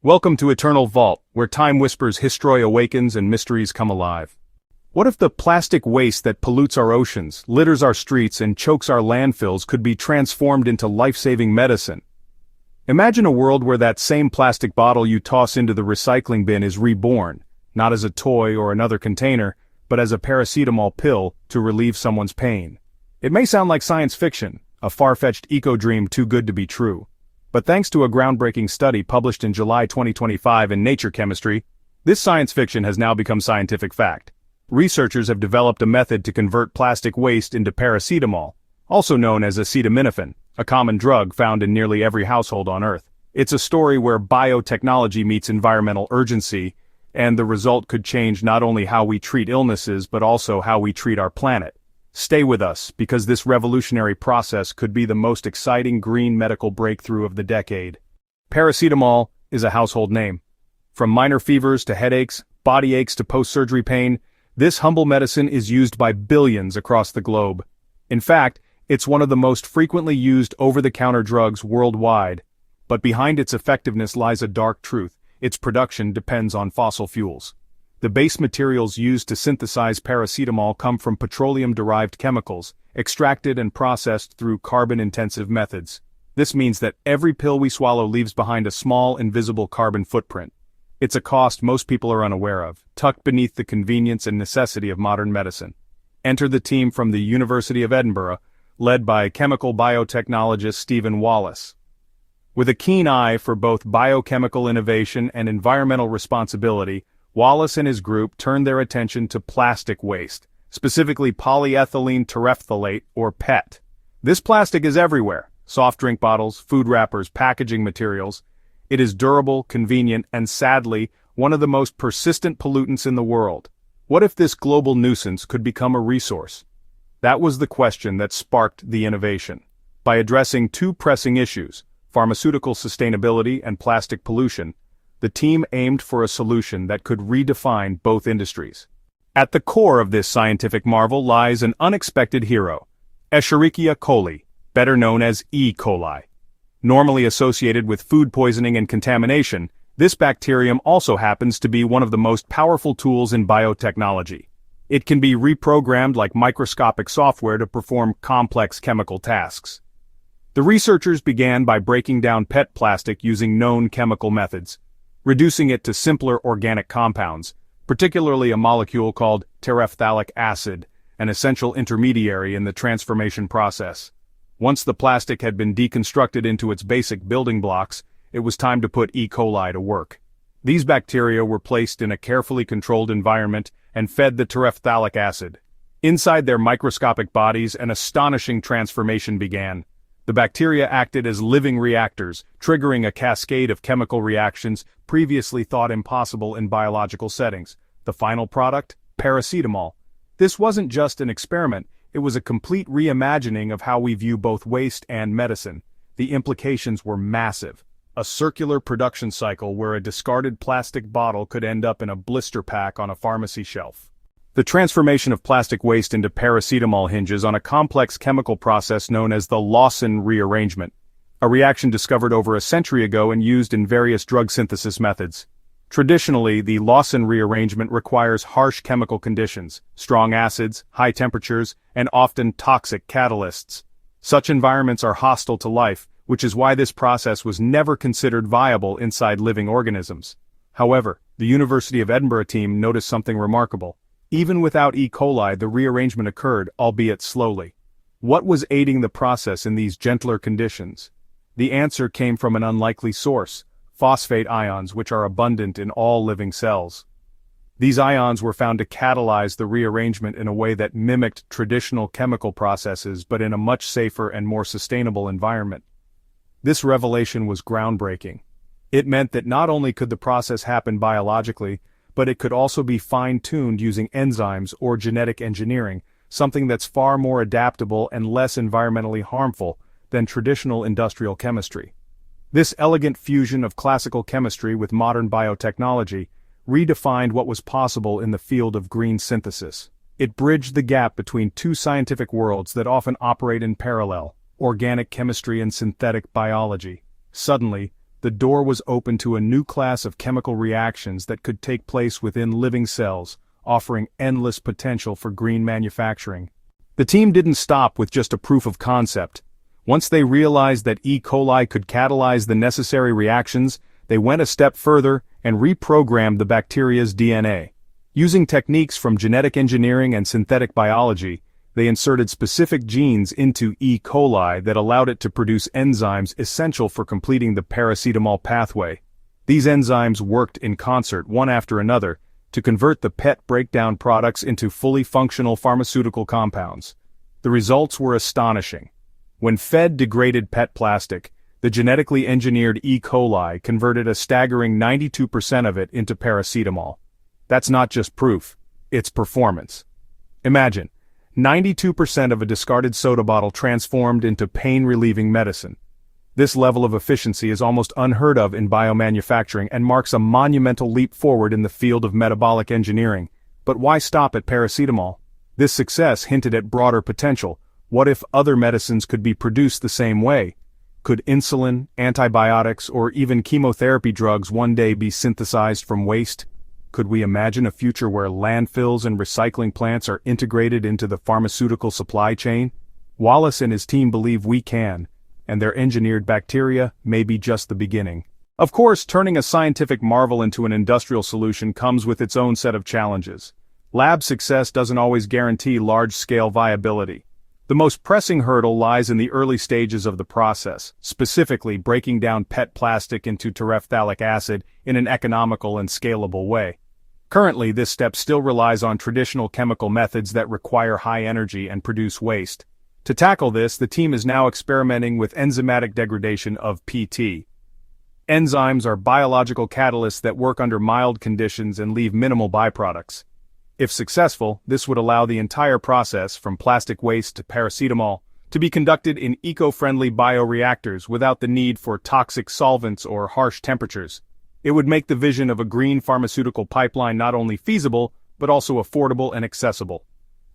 Welcome to Eternal Vault, where time whispers, history awakens, and mysteries come alive. What if the plastic waste that pollutes our oceans, litters our streets, and chokes our landfills could be transformed into life-saving medicine? Imagine a world where that same plastic bottle you toss into the recycling bin is reborn, not as a toy or another container, but as a paracetamol pill to relieve someone's pain. It may sound like science fiction, a far-fetched eco-dream too good to be true. But thanks to a groundbreaking study published in July 2025 in Nature Chemistry, this science fiction has now become scientific fact. Researchers have developed a method to convert plastic waste into paracetamol, also known as acetaminophen, a common drug found in nearly every household on Earth. It's a story where biotechnology meets environmental urgency, and the result could change not only how we treat illnesses but also how we treat our planet. Stay with us, because this revolutionary process could be the most exciting green medical breakthrough of the decade. Paracetamol is a household name. From minor fevers to headaches, body aches to post-surgery pain, this humble medicine is used by billions across the globe. In fact, it's one of the most frequently used over-the-counter drugs worldwide. But behind its effectiveness lies a dark truth: its production depends on fossil fuels. The base materials used to synthesize paracetamol come from petroleum-derived chemicals, extracted and processed through carbon-intensive methods. This means that every pill we swallow leaves behind a small, invisible carbon footprint. It's a cost most people are unaware of, tucked beneath the convenience and necessity of modern medicine. Enter the team from the University of Edinburgh, led by chemical biotechnologist Stephen Wallace. With a keen eye for both biochemical innovation and environmental responsibility, Wallace and his group turned their attention to plastic waste, specifically polyethylene terephthalate, or PET. This plastic is everywhere: soft drink bottles, food wrappers, packaging materials. It is durable, convenient, and sadly, one of the most persistent pollutants in the world. What if this global nuisance could become a resource? That was the question that sparked the innovation. By addressing two pressing issues, pharmaceutical sustainability and plastic pollution, the team aimed for a solution that could redefine both industries. At the core of this scientific marvel lies an unexpected hero, Escherichia coli, better known as E. coli. Normally associated with food poisoning and contamination, this bacterium also happens to be one of the most powerful tools in biotechnology. It can be reprogrammed like microscopic software to perform complex chemical tasks. The researchers began by breaking down PET plastic using known chemical methods, reducing it to simpler organic compounds, particularly a molecule called terephthalic acid, an essential intermediary in the transformation process. Once the plastic had been deconstructed into its basic building blocks, it was time to put E. coli to work. These bacteria were placed in a carefully controlled environment and fed the terephthalic acid. Inside their microscopic bodies, an astonishing transformation began. The bacteria acted as living reactors, triggering a cascade of chemical reactions previously thought impossible in biological settings. The final product? Paracetamol. This wasn't just an experiment, it was a complete reimagining of how we view both waste and medicine. The implications were massive. A circular production cycle where a discarded plastic bottle could end up in a blister pack on a pharmacy shelf. The transformation of plastic waste into paracetamol hinges on a complex chemical process known as the Lawson rearrangement, a reaction discovered over a century ago and used in various drug synthesis methods. Traditionally, the Lawson rearrangement requires harsh chemical conditions, strong acids, high temperatures, and often toxic catalysts. Such environments are hostile to life, which is why this process was never considered viable inside living organisms. However, the University of Edinburgh team noticed something remarkable. Even without E. coli, the rearrangement occurred, albeit slowly. What was aiding the process in these gentler conditions? The answer came from an unlikely source: phosphate ions, which are abundant in all living cells. These ions were found to catalyze the rearrangement in a way that mimicked traditional chemical processes, but in a much safer and more sustainable environment. This revelation was groundbreaking. It meant that not only could the process happen biologically, but it could also be fine-tuned using enzymes or genetic engineering, something that's far more adaptable and less environmentally harmful than traditional industrial chemistry. This elegant fusion of classical chemistry with modern biotechnology redefined what was possible in the field of green synthesis. It bridged the gap between two scientific worlds that often operate in parallel: organic chemistry and synthetic biology. Suddenly, the door was open to a new class of chemical reactions that could take place within living cells, offering endless potential for green manufacturing. The team didn't stop with just a proof of concept. Once they realized that E. coli could catalyze the necessary reactions, they went a step further and reprogrammed the bacteria's DNA. Using techniques from genetic engineering and synthetic biology, they inserted specific genes into E. coli that allowed it to produce enzymes essential for completing the paracetamol pathway. These enzymes worked in concert one after another to convert the PET breakdown products into fully functional pharmaceutical compounds. The results were astonishing. When fed degraded PET plastic, the genetically engineered E. coli converted a staggering 92% of it into paracetamol. That's not just proof, it's performance. Imagine, 92% of a discarded soda bottle transformed into pain-relieving medicine. This level of efficiency is almost unheard of in biomanufacturing and marks a monumental leap forward in the field of metabolic engineering. But why stop at paracetamol? This success hinted at broader potential. What if other medicines could be produced the same way? Could insulin, antibiotics, or even chemotherapy drugs one day be synthesized from waste? Could we imagine a future where landfills and recycling plants are integrated into the pharmaceutical supply chain? Wallace and his team believe we can, and their engineered bacteria may be just the beginning. Of course, turning a scientific marvel into an industrial solution comes with its own set of challenges. Lab success doesn't always guarantee large-scale viability. The most pressing hurdle lies in the early stages of the process, specifically breaking down PET plastic into terephthalic acid in an economical and scalable way. Currently, this step still relies on traditional chemical methods that require high energy and produce waste. To tackle this, the team is now experimenting with enzymatic degradation of PT. Enzymes are biological catalysts that work under mild conditions and leave minimal byproducts. If successful, this would allow the entire process, from plastic waste to paracetamol, to be conducted in eco-friendly bioreactors without the need for toxic solvents or harsh temperatures. It would make the vision of a green pharmaceutical pipeline not only feasible, but also affordable and accessible.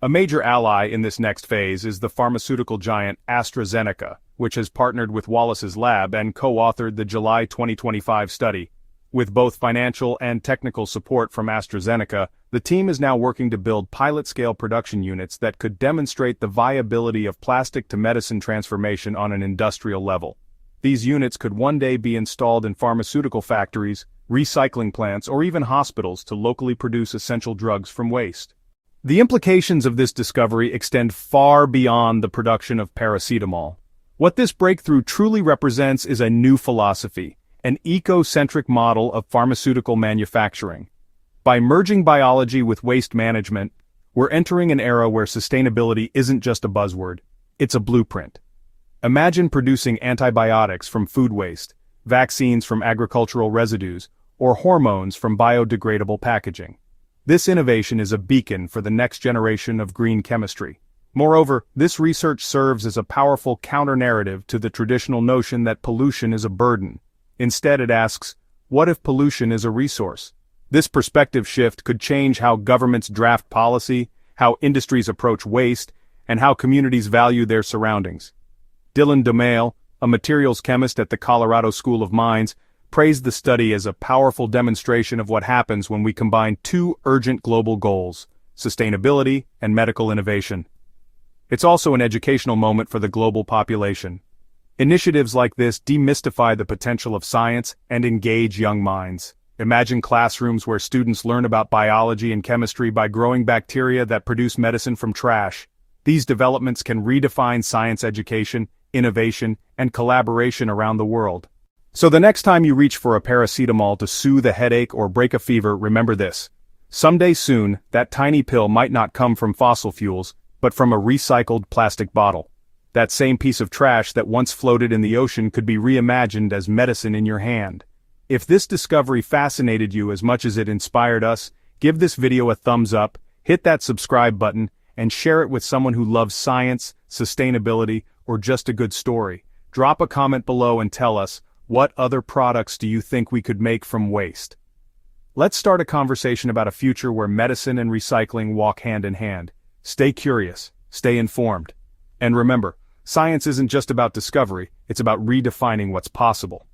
A major ally in this next phase is the pharmaceutical giant AstraZeneca, which has partnered with Wallace's lab and co-authored the July 2025 study. With both financial and technical support from AstraZeneca, the team is now working to build pilot-scale production units that could demonstrate the viability of plastic-to-medicine transformation on an industrial level. These units could one day be installed in pharmaceutical factories, recycling plants, or even hospitals to locally produce essential drugs from waste. The implications of this discovery extend far beyond the production of paracetamol. What this breakthrough truly represents is a new philosophy, an eco-centric model of pharmaceutical manufacturing. By merging biology with waste management, we're entering an era where sustainability isn't just a buzzword, it's a blueprint. Imagine producing antibiotics from food waste, vaccines from agricultural residues, or hormones from biodegradable packaging. This innovation is a beacon for the next generation of green chemistry. Moreover, this research serves as a powerful counter-narrative to the traditional notion that pollution is a burden. Instead, it asks, what if pollution is a resource? This perspective shift could change how governments draft policy, how industries approach waste, and how communities value their surroundings. Dylan DeMail, a materials chemist at the Colorado School of Mines, praised the study as a powerful demonstration of what happens when we combine two urgent global goals: sustainability and medical innovation. It's also an educational moment for the global population. Initiatives like this demystify the potential of science and engage young minds. Imagine classrooms where students learn about biology and chemistry by growing bacteria that produce medicine from trash. These developments can redefine science education, innovation, and collaboration around the world. So the next time you reach for a paracetamol to soothe a headache or break a fever, remember this. Someday soon, that tiny pill might not come from fossil fuels, but from a recycled plastic bottle. That same piece of trash that once floated in the ocean could be reimagined as medicine in your hand. If this discovery fascinated you as much as it inspired us, give this video a thumbs up, hit that subscribe button, and share it with someone who loves science, sustainability, or just a good story. Drop a comment below and tell us, what other products do you think we could make from waste? Let's start a conversation about a future where medicine and recycling walk hand in hand. Stay curious, stay informed. And remember, science isn't just about discovery, it's about redefining what's possible.